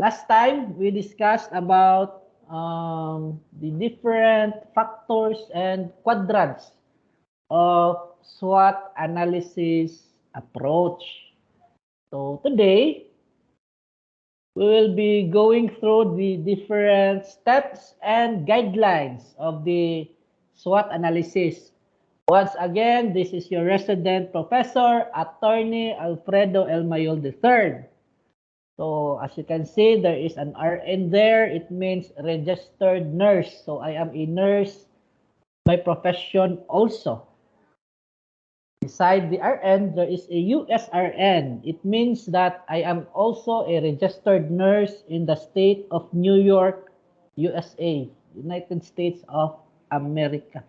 Last time, we discussed about the different factors and quadrants of SWOT analysis approach. So today, we will be going through the different steps and guidelines of the SWOT analysis. Once again, this is your resident professor, Attorney Alfredo L. Mayol III. So as you can see, there is an RN there. It means registered nurse. So I am a nurse by profession also. Beside the RN, there is a USRN. It means that I am also a registered nurse in the state of New York, USA, United States of America.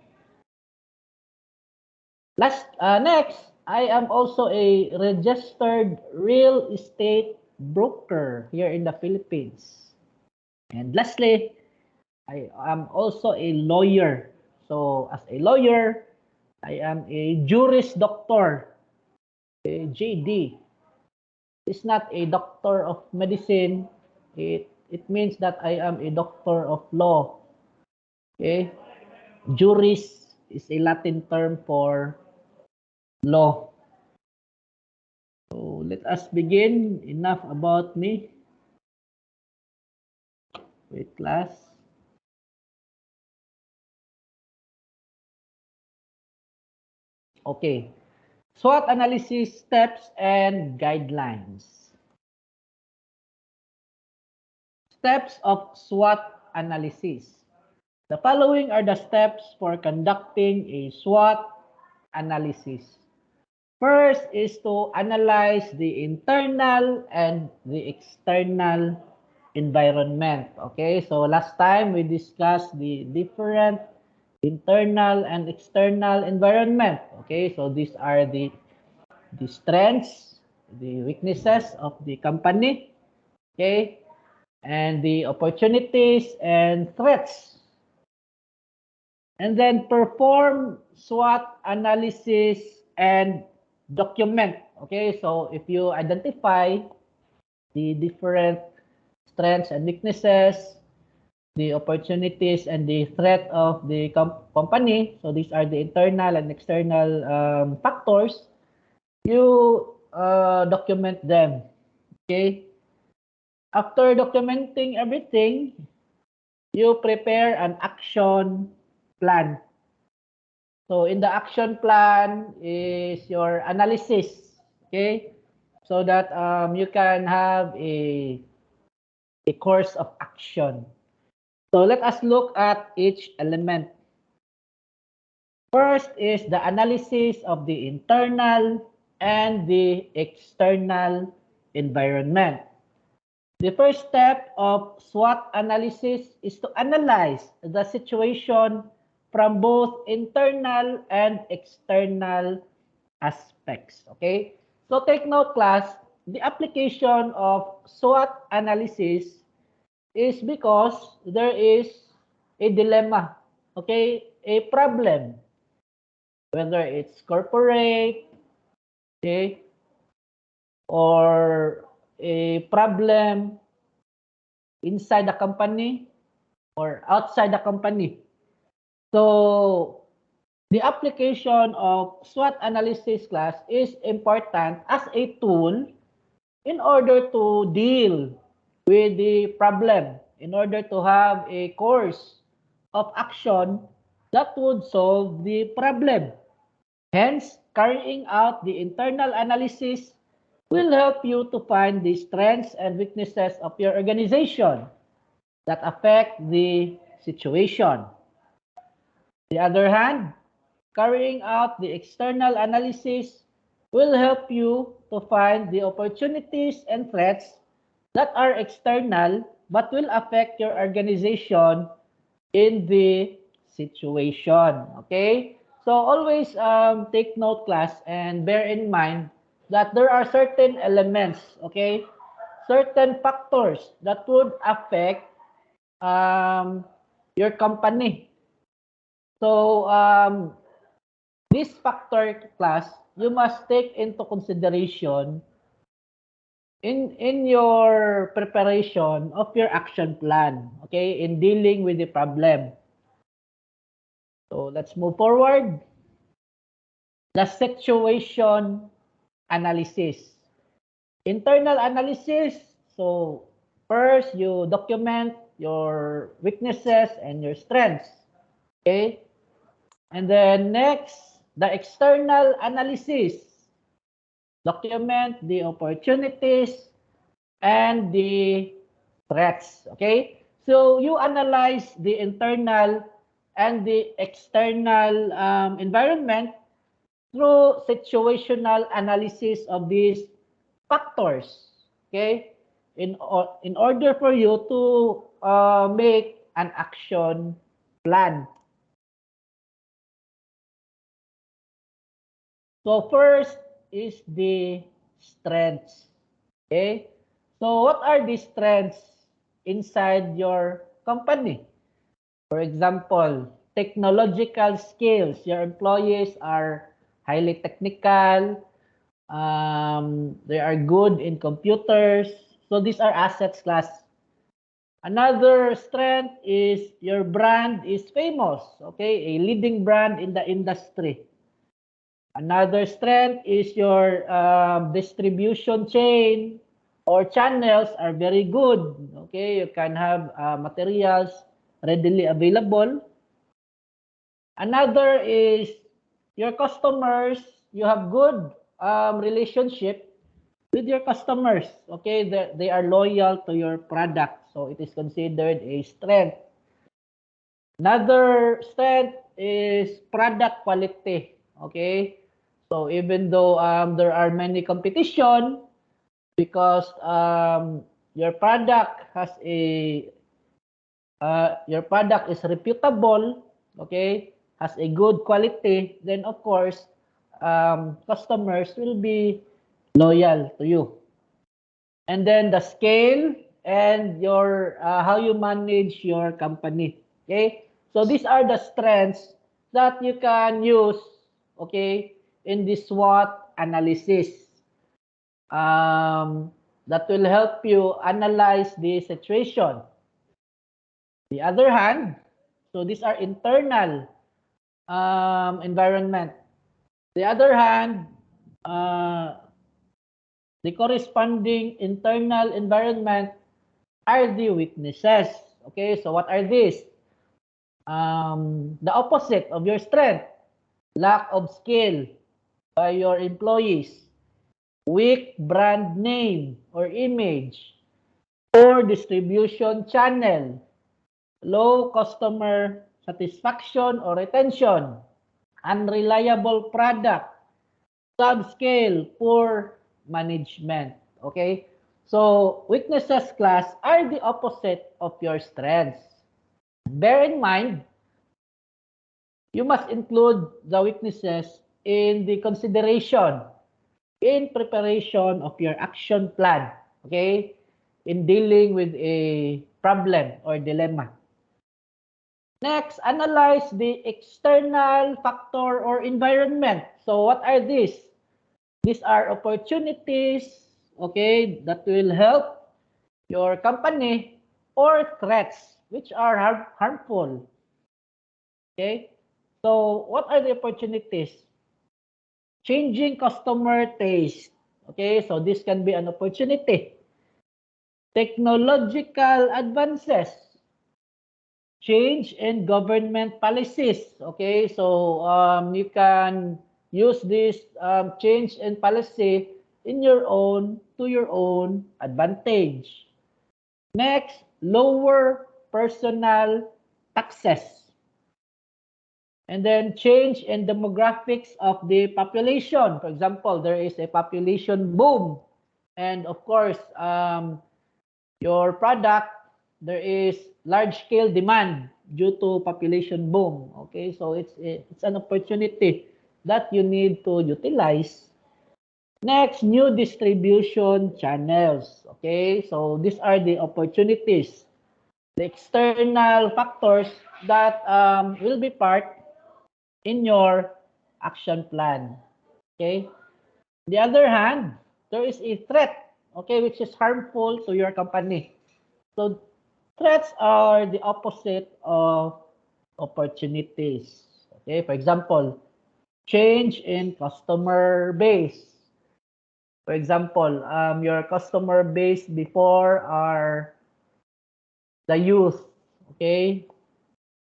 Next, I am also a registered real estate broker here in the Philippines. And lastly, I am also a lawyer. So as a lawyer, I am a Juris Doctor, a JD. It's not a doctor of medicine. It means that I am a doctor of law. Okay? Juris is a Latin term for law. So let us begin. Enough about me. Wait, class. Okay. SWOT analysis steps and guidelines. Steps of SWOT analysis. The following are the steps for conducting a SWOT analysis. First is to analyze the internal and the external environment. Okay, so last time we discussed the different internal and external environment. Okay, so these are the strengths, the weaknesses of the company. Okay, and the opportunities and threats. And then perform SWOT analysis and document. Okay, so if you identify the different strengths and weaknesses, the opportunities and the threat of the company, so these are the internal and external factors, you document them. Okay, after documenting everything, you prepare an action plan. So in the action plan is your analysis, okay? So that you can have a course of action. So let us look at each element. First is the analysis of the internal and the external environment. The first step of SWOT analysis is to analyze the situation from both internal and external aspects. Okay? So take note, class, the application of SWOT analysis is because there is a dilemma, okay? A problem, whether it's corporate, okay, or a problem inside the company or outside the company. So the application of SWOT analysis, class, is important as a tool in order to deal with the problem, in order to have a course of action that would solve the problem. Hence, carrying out the internal analysis will help you to find the strengths and weaknesses of your organization that affect the situation. On the other hand, carrying out the external analysis will help you to find the opportunities and threats that are external but will affect your organization in the situation. Okay? So always take note, class, and bear in mind that there are certain elements, okay? Certain factors that would affect your company. So this factor, class, you must take into consideration in your preparation of your action plan, okay, in dealing with the problem. So let's move forward. The situation analysis. Internal analysis. So first, you document your weaknesses and your strengths. Okay. And then next, the external analysis. Document the opportunities and the threats. Okay. So you analyze the internal and the external environment through situational analysis of these factors. Okay. In order for you to make an action plan. So first is the strengths. Okay. So what are the strengths inside your company? For example, technological skills. Your employees are highly technical. They are good in computers. So these are assets class. Another strength is your brand is famous. Okay, a leading brand in the industry. Another strength is your distribution chain or channels are very good. Okay, you can have materials readily available. Another is your customers. You have good relationship with your customers. Okay, they are loyal to your product. So it is considered a strength. Another strength is product quality. Okay, so even though there are many competition, because your product has a your product is reputable, okay, has a good quality, then of course customers will be loyal to you. And then the scale and your how you manage your company. Okay, so these are the strengths that you can use, okay, in this SWOT analysis that will help you analyze the situation. The other hand, so these are internal environment. The other hand, the corresponding internal environment are the weaknesses. Okay, so what are these? The opposite of your strength, lack of skill by your employees, weak brand name or image, poor distribution channel, low customer satisfaction or retention, unreliable product, subscale, poor management. Okay? So, weaknesses class are the opposite of your strengths. Bear in mind, you must include the weaknesses in the consideration in preparation of your action plan. Okay? In dealing with a problem or dilemma. Next, analyze the external factor or environment. So what are these? These are opportunities, okay, that will help your company or threats which are harmful. Okay? So what are the opportunities? Changing customer taste. Okay, so this can be an opportunity. Technological advances. Change in government policies. Okay, so you can use this change in policy in your own to your own advantage. Next, lower personal taxes. And then change in demographics of the population. For example, there is a population boom. And of course, your product, there is large-scale demand due to population boom. Okay, so it's an opportunity that you need to utilize. Next, new distribution channels. Okay, so these are the opportunities, the external factors that will be part in your action plan. Okay. On the other hand, there is a threat. okay, which is harmful to your company. So threats are the opposite of opportunities. Okay, for example, change in customer base. For example, your customer base before are the youth. Okay,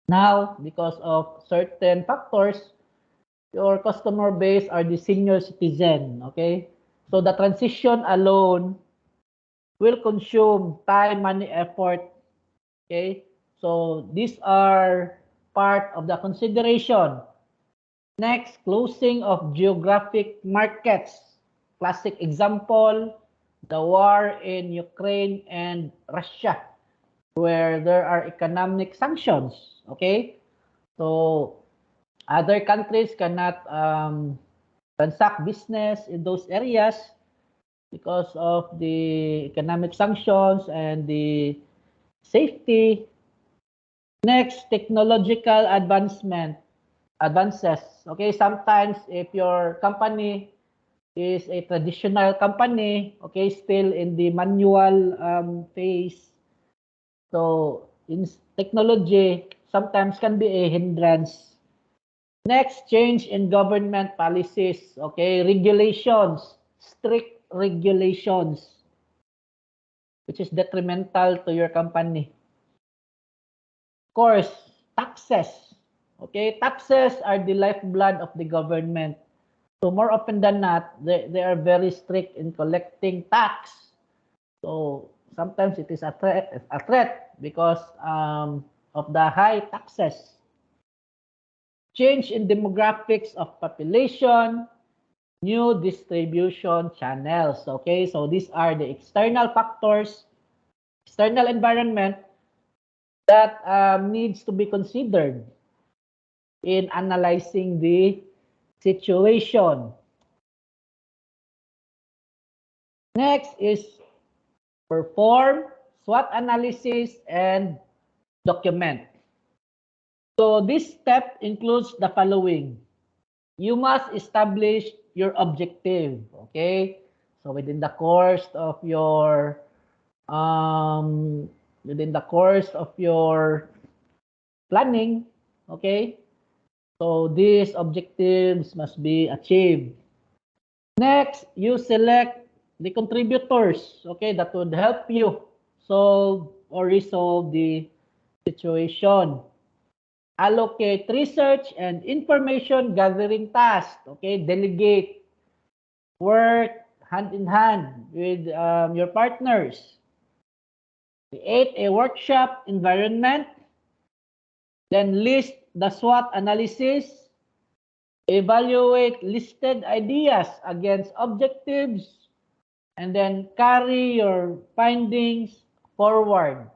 now because of certain factors, your customer base are the senior citizen. Okay, so the transition alone will consume time, money, effort. Okay, so these are part of the consideration. Next, closing of geographic markets. Classic example, the war in Ukraine and Russia, where there are economic sanctions. Okay, so other countries cannot transact business in those areas because of the economic sanctions and the safety. Next, technological advances. Okay, sometimes if your company is a traditional company, okay, still in the manual phase, so in technology sometimes can be a hindrance. Next, change in government policies. Okay, regulations, strict regulations, which is detrimental to your company. Of course, taxes. Okay, taxes are the lifeblood of the government. So more often than not, they are very strict in collecting tax. So sometimes it is a threat because of the high taxes. Change in demographics of population, new distribution channels. Okay, so these are the external factors, external environment that needs to be considered in analyzing the situation. Next is perform SWOT analysis and document. So this step includes the following. You must establish your objective, okay? So within the course of your planning, okay? So these objectives must be achieved. Next, you select the contributors, okay, that would help you solve or resolve the situation. Allocate research and information gathering tasks, okay, delegate work hand in hand with your partners. Create a workshop environment, then list the SWOT analysis, evaluate listed ideas against objectives, and then carry your findings forward.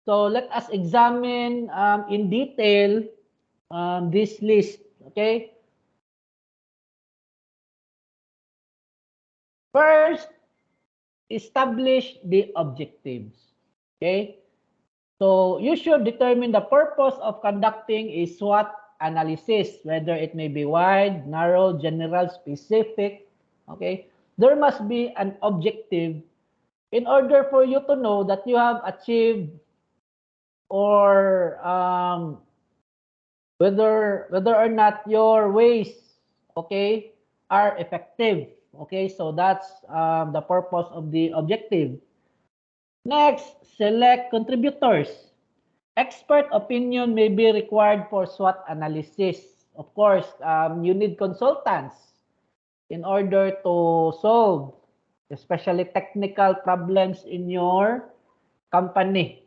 So let us examine in detail this list. Okay. First, establish the objectives. Okay. So you should determine the purpose of conducting a SWOT analysis, whether it may be wide, narrow, general, specific. Okay. There must be an objective in order for you to know that you have achieved or whether or not your ways, okay, are effective. Okay, so that's the purpose of the objective. Next, select contributors. Expert opinion may be required for SWOT analysis. Of course, you need consultants in order to solve especially technical problems in your company.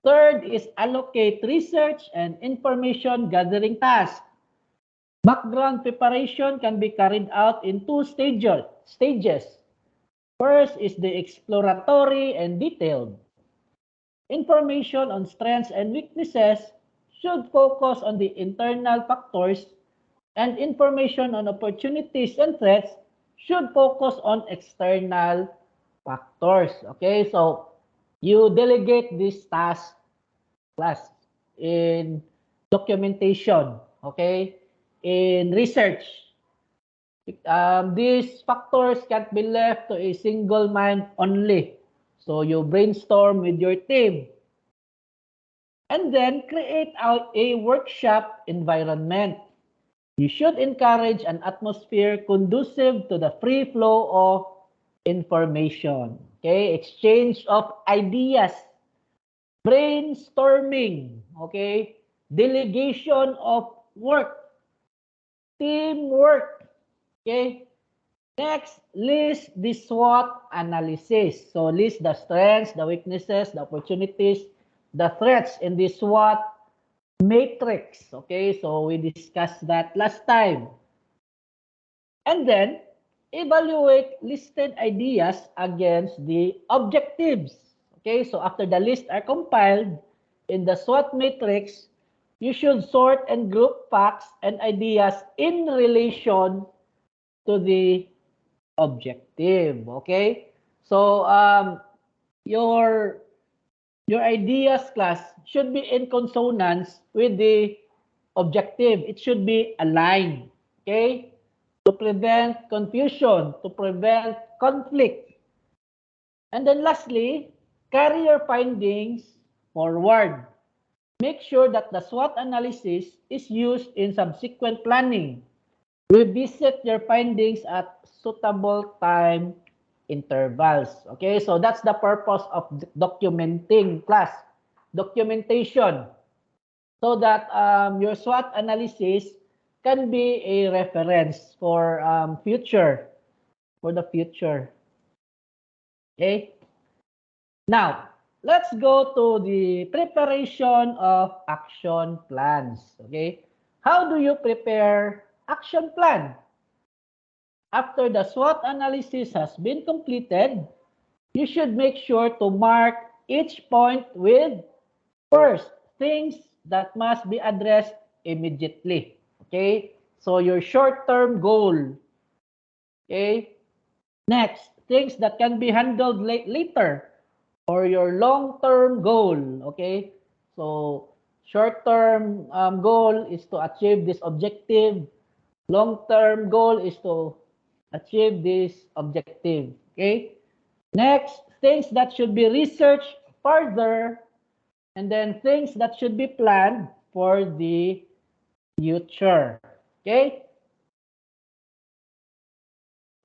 Third is allocate research and information gathering tasks. Background preparation can be carried out in two stages. First is the exploratory and detailed. Information on strengths and weaknesses should focus on the internal factors, and information on opportunities and threats should focus on external factors. Okay, so you delegate this task class in documentation, okay, in research. These factors can't be left to a single mind only. So you brainstorm with your team. And then create out a workshop environment. You should encourage an atmosphere conducive to the free flow of information. Okay, exchange of ideas, brainstorming, okay, delegation of work, teamwork, okay. Next, list the SWOT analysis. So list the strengths, the weaknesses, the opportunities, the threats in the SWOT matrix. Okay, so we discussed that last time. And then, evaluate listed ideas against the objectives. Okay, so after the lists are compiled in the SWOT matrix, you should sort and group facts and ideas in relation to the objective. Okay, so your ideas class should be in consonance with the objective. It should be aligned. Okay, to prevent confusion, to prevent conflict. And then lastly, carry your findings forward. Make sure that the SWOT analysis is used in subsequent planning. Revisit your findings at suitable time intervals. Okay, so that's the purpose of documenting class. Documentation. So that your SWOT analysis can be a reference for the future. Okay. Now, let's go to the preparation of action plans. Okay. How do you prepare action plan? After the SWOT analysis has been completed, you should make sure to mark each point with first things that must be addressed immediately. Okay. So your short-term goal. Okay. Next, things that can be handled later or your long-term goal. Okay, so short-term goal is to achieve this objective. Long-term goal is to achieve this objective. Okay, next, things that should be researched further, and then things that should be planned for the future. Okay.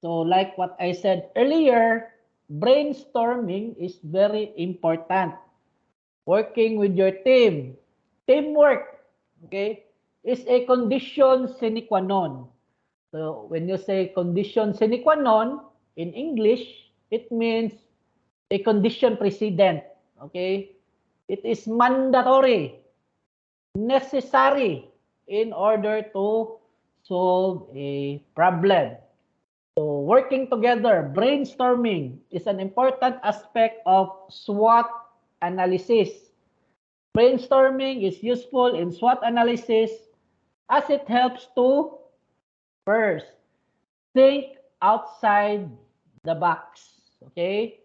So like what I said earlier, brainstorming is very important. Working with your team, teamwork, okay, is a condition sine qua non. So when you say condition sine qua non in English, it means a condition precedent, okay? It is mandatory, necessary in order to solve a problem. So working together, brainstorming is an important aspect of SWOT analysis. Brainstorming is useful in SWOT analysis as it helps to first think outside the box. Okay?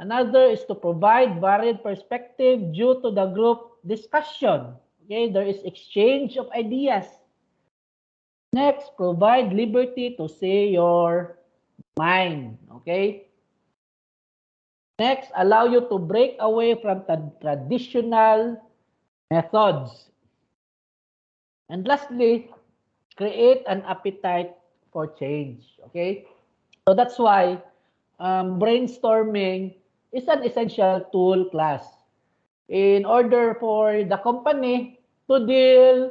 Another is to provide varied perspective due to the group discussion. Okay, there is exchange of ideas. Next, provide liberty to say your mind. Okay? Next, allow you to break away from traditional methods. And lastly, create an appetite for change. Okay? So that's why brainstorming is an essential tool class. In order for the company to deal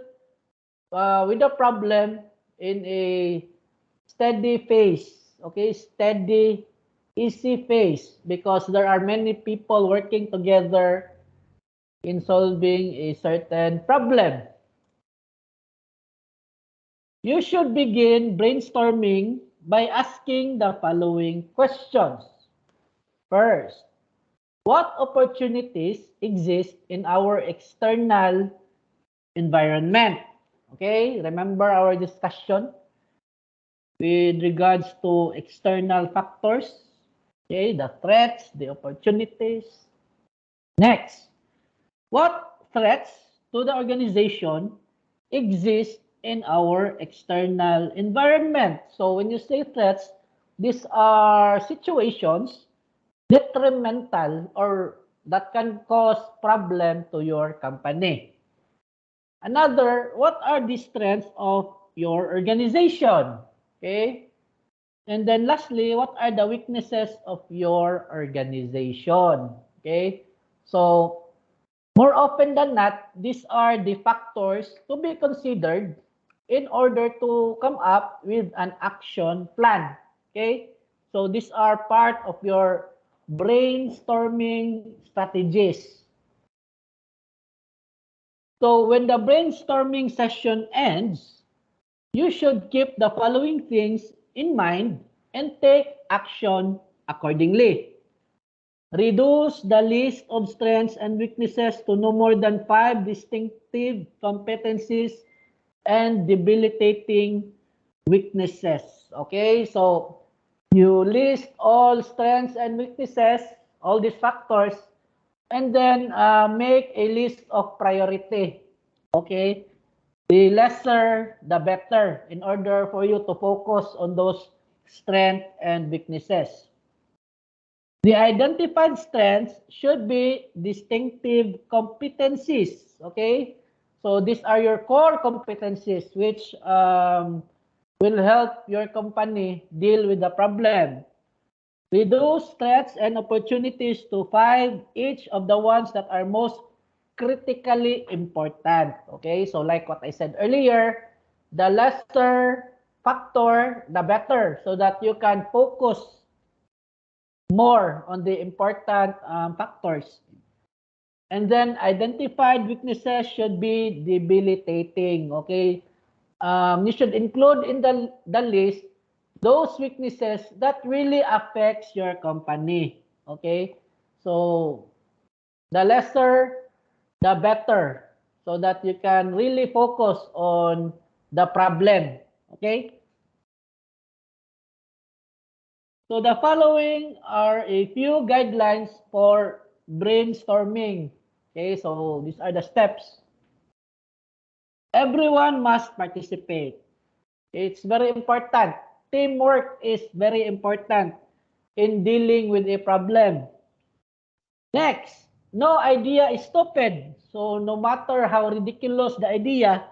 with the problem in a steady phase, okay, steady, easy phase, because there are many people working together in solving a certain problem. You should begin brainstorming by asking the following questions. First, what opportunities exist in our external environment? Okay, remember our discussion with regards to external factors, okay, the threats, the opportunities. Next, what threats to the organization exist in our external environment. So when you say threats, these are situations detrimental or that can cause problem to your company. Another, what are the strengths of your organization? Okay. And then lastly, what are the weaknesses of your organization? Okay. So more often than not, these are the factors to be considered in order to come up with an action plan. Okay. So these are part of your brainstorming strategies. So when the brainstorming session ends, you should keep the following things in mind and take action accordingly. Reduce the list of strengths and weaknesses to no more than 5 distinctive competencies and debilitating weaknesses. Okay, so you list all strengths and weaknesses, all these factors, and then make a list of priority. Okay, the lesser, the better in order for you to focus on those strengths and weaknesses. The identified strengths should be distinctive competencies. Okay, so these are your core competencies which will help your company deal with the problem. Reduce threats and opportunities to 5, each of the ones that are most critically important. Okay, so like what I said earlier, the lesser factor, the better, so that you can focus more on the important factors. And then identified weaknesses should be debilitating. Okay, you should include in the list those weaknesses that really affects your company. Okay, so the lesser, the better, so that you can really focus on the problem. Okay. So the following are a few guidelines for brainstorming. Okay, so these are the steps. Everyone must participate. It's very important. Teamwork is very important in dealing with a problem. Next, no idea is stupid. So no matter how ridiculous the idea,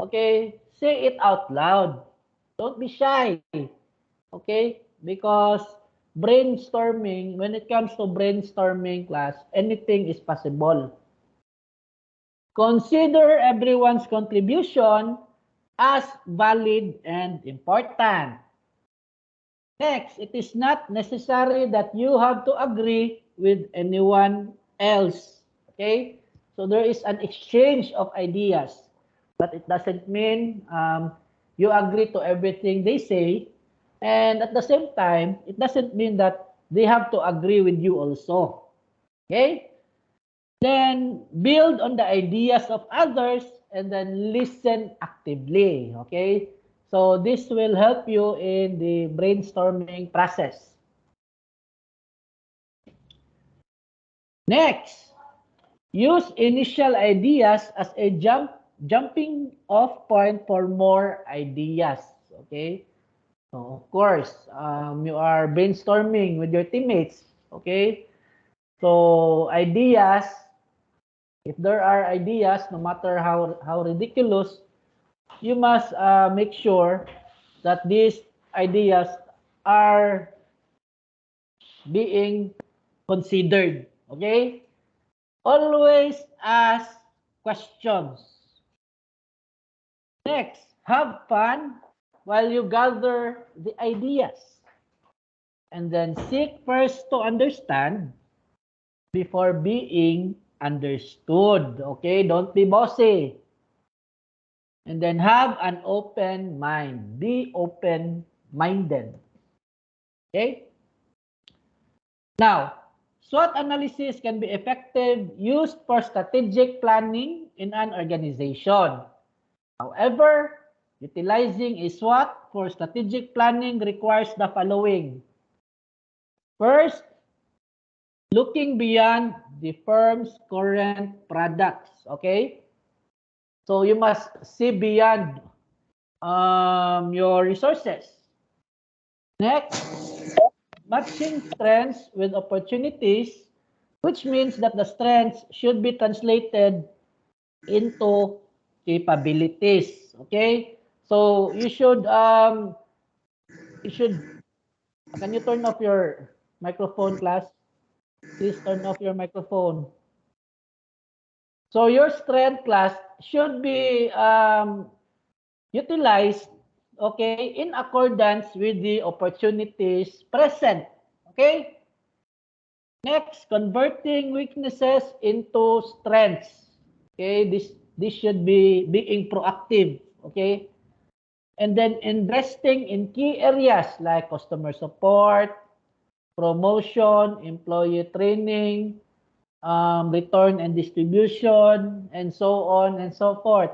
okay, say it out loud. Don't be shy. Okay? Because brainstorming, when it comes to brainstorming class, anything is possible. Consider everyone's contribution as valid and important. Next, it is not necessary that you have to agree with anyone else. Okay? So there is an exchange of ideas, but it doesn't mean you agree to everything they say. And at the same time, it doesn't mean that they have to agree with you also. Okay? Then build on the ideas of others and then listen actively. Okay? So this will help you in the brainstorming process. Next, use initial ideas as a jumping off point for more ideas. Okay? So of course, you are brainstorming with your teammates. Okay? So ideas, if there are ideas, no matter how ridiculous, you must make sure that these ideas are being considered. Okay? Always ask questions. Next, have fun while you gather the ideas. And then seek first to understand before being understood. Okay? Don't be bossy. And then have an open mind. Be open-minded. Okay? Now, SWOT analysis can be effective used for strategic planning in an organization. However, utilizing a SWOT for strategic planning requires the following. First, looking beyond the firm's current products. Okay? So you must see beyond your resources. Next, matching strengths with opportunities, which means that the strengths should be translated into capabilities. Okay, so you should can you turn off your microphone, class? Please turn off your microphone. So your strength, class, should be utilized, okay, in accordance with the opportunities present. Okay. Next, converting weaknesses into strengths. Okay, this should be being proactive. Okay, and then investing in key areas like customer support, promotion, employee training, return and distribution, and so on and so forth.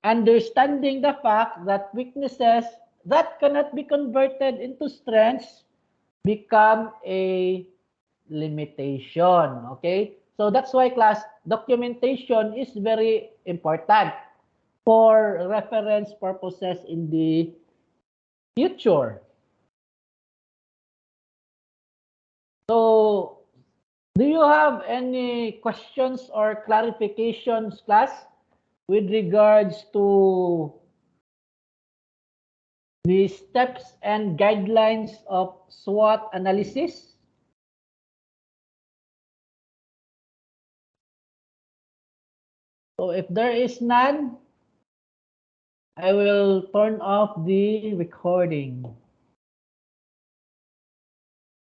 Understanding the fact that weaknesses that cannot be converted into strengths become a limitation. Okay? So that's why, class, documentation is very important for reference purposes in the future. So, do you have any questions or clarifications, class, with regards to the steps and guidelines of SWOT analysis? So if there is none, I will turn off the recording.